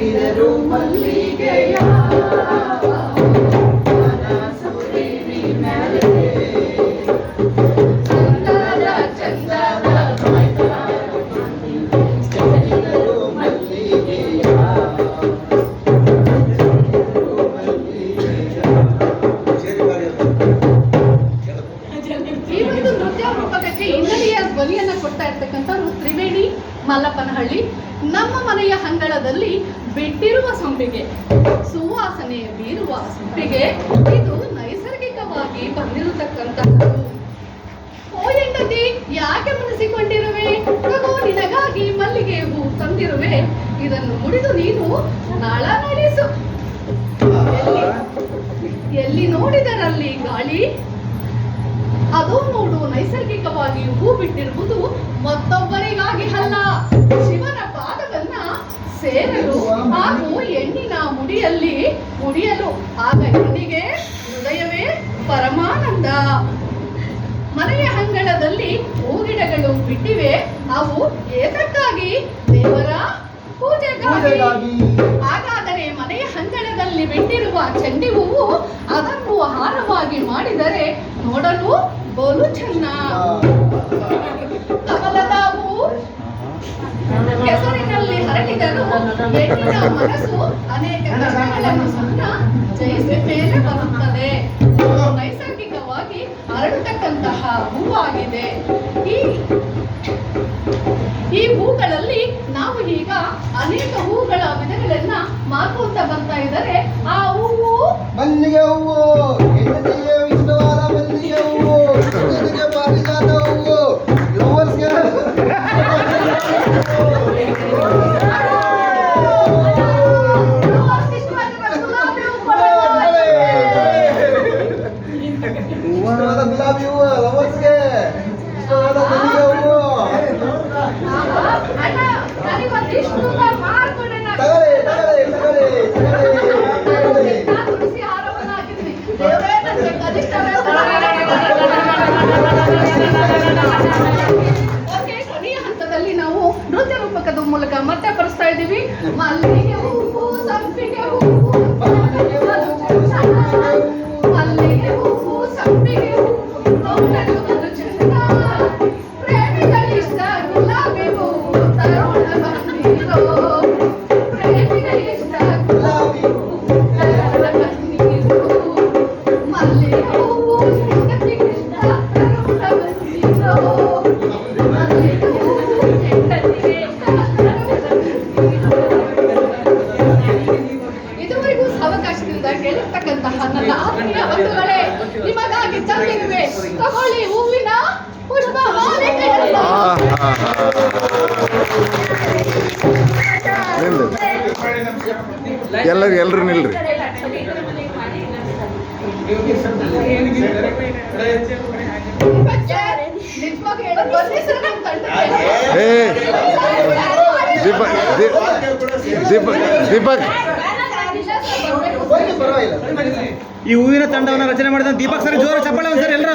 ಬಿರಿದರು ಮಲ್ಲಿಗೆಯ ಮನಸುರಿವಿ ಮೇಲೆ ಚಂದದ ಚಂದದ ಬಿರಿದರು ಮಲ್ಲಿಗೆಯ ಈ ಒಂದು ನೃತ್ಯ ರೂಪಕಕ್ಕೆ ಹಿನ್ನೆಲೆಯ ಧ್ವನಿಯನ್ನ ಕೊಡ್ತಾ ಇರ್ತಕ್ಕಂಥವ್ರು ತ್ರಿವೇಣಿ ಮಲ್ಲಪ್ಪನಹಳ್ಳಿ. ನಮ್ಮ ಮನೆಯ ಅಂಗಳದಲ್ಲಿ ಬಿಟ್ಟಿರುವ ಸಂಪಿಗೆ, ಸುವಾಸನೆ ಬೀರುವ ಸಂಪಿಗೆ, ಇದು ನೈಸರ್ಗಿಕವಾಗಿ ಬಂದಿರತಕ್ಕಂಥದ್ದು. ಓ ಹೆಂಡತಿ, ಯಾಕೆ ಮುನಿಸಿಕೊಂಡಿರುವೆ? ಪ್ರಭು ನಿನಗಾಗಿ ಮಲ್ಲಿಗೆ ಹೂ ತಂದಿರುವೆ, ಇದನ್ನು ಮುಡಿದು ನೀನು ನಾಳ ನಡೆಸು. ಎಲ್ಲಿ ನೋಡಿದರಲ್ಲಿ ಗಾಳಿ, ಅದು ನೋಡು ನೈಸರ್ಗಿಕವಾಗಿ ಹೂ ಬಿಟ್ಟಿರುವುದು ಮತ್ತೊಬ್ಬರಿಗಾಗಿ ಅಲ್ಲ, ಶಿವನ ಪಾದವನ್ನ ಸೇರಲು ಹಾಗೂ ಹೆಣ್ಣಿನ ಮುಡಿಯಲು. ಆಗ ಹೆಣ್ಣಿಗೆ ಹೃದಯವೇ ಪರಮಾನಂದ. ಮನೆಯ ಅಂಗಳದಲ್ಲಿ ಹೂಗಿಡಗಳು ಬಿಟ್ಟಿವೆ, ಅವು ಏತಕ್ಕಾಗಿ? ದೇವರ ಪೂಜೆಗಾಗಿ. ಹಾಗಾದರೆ ಮನೆಯ ಅಂಗಳದಲ್ಲಿ ಬಿಟ್ಟಿರುವ ಚೆಂಡಿ ಹೂವು ಅದನ್ನು ಹಾರವಾಗಿ ಮಾಡಿದರೆ ನೋಡಲು ಬೋಲು ಚೆನ್ನ. ಕಮಲದ ಹೂವು ಕೆಸರಿನಲ್ಲಿ ಹರಡಿದರು, ಹೆಣ್ಣಿನ ಮನಸ್ಸು ಅನೇಕ ಕಷ್ಟಗಳನ್ನು ಸಹ ಜಯಿಸಿ ಮೇಲೆ ಬರುತ್ತದೆ. ನೈಸರ್ಗಿಕವಾಗಿ ಹರಡತಕ್ಕಂತಹ ಹೂವಾಗಿದೆ. ಈ ಹೂಗಳಲ್ಲಿ ನಾವು ಈಗ ಅನೇಕ ಹೂಗಳ ವಿಧಗಳನ್ನ ಮಾರ್ಕೋತ ಬರ್ತಾ ಇದ್ದಾರೆ. ಆ ಹೂವು ಮಲ್ಲಿಗೆ ಹೂವು, ಹೆಂಡತಿಗೆ ಇಷ್ಟವಾದ ಮಲ್ಲಿಗೆ ಹೂವು, ಹೆಣ್ಣಿಗೆ ಪಾರಿಜಾತ ಹೂವು, ಲವರ್ಸ್ಗೆ ಇಷ್ಟವಾದ ಗುಲಾಬಿ ಹೂವು, ಲವರ್ಸ್ಗೆ ಇಷ್ಟವಾದ ಮಲ್ಲಿಗೆ ಹೂವು. ಕೊನೆಯ ಹಂತದಲ್ಲಿ ನಾವು ನೃತ್ಯ ರೂಪಕದ ಮೂಲಕ ಮತ್ತೆ ಬರೆಸ್ತಾ ಇದ್ದೀವಿ. ಮಲ್ಲಿಗೆ ಹೂವು, ಸಂಪಿಗೆ ಹೂವು, ಮಲ್ಲಿಗೆ ಹೂವು, ಸಂಪಿಗೆ ಹೂವು, ನೋಡಲು ಚಂದ, ಪ್ರೇಮಿಗಳಿಷ್ಟ ಗುಲಾಬಿ ಹೂವು, ತರೋಣ ಬನ್ನಿರೋ, ಪ್ರೇಮಿಗಳಿಷ್ಟ ಗುಲಾಬಿ ಹೂವು, ತರೋಣ ಬನ್ನಿರೋ, ಮಲ್ಲಿಗೆ ಹೂವು, ಹೆಂಡತಿಗಿಷ್ಟ ತರೋಣ ಬನ್ನಿರೋ, ಮಲ್ಲಿಗೆ ಹೂವು, ಹೆಂಡತಿಗೆ ಇಷ್ಟ ತರೋಣ ಬನ್ನಿರೋ. ಇದುವರೆಗೂ ಅವಕಾಶದಿಂದ ಕೇಳಿರ್ತಕ್ಕಂತಹ ನನ್ನ ಆತ್ಮೀಯ ಬಂಧುಗಳೇ, ನಿಮಗಾಗಿ ತಂದಿರುವೆ, ತಗೊಳ್ಳಿ ಹೂವಿನ ಪುಷ್ಪ ಮಾಲಿಕೆಯನ್ನು. ಎಲ್ಲರೂ ನಿಲ್ರಿ. ನಿಜವಾಗಿ ಹೇಳೋದು ಒಂದೇ ಸಲ ನಮ್ಮ ತಂಡಕ್ಕೆ ದೀಪಕ್ ಈ ಹೂವಿನ ತಂಡವನ್ನು ರಚನೆ ಮಾಡಿದ ದೀಪಕ್ ಸರ್ ಜೋರ ಚಪ್ಪಾಳೆ ಸರ್ ಎಲ್ಲರೂ.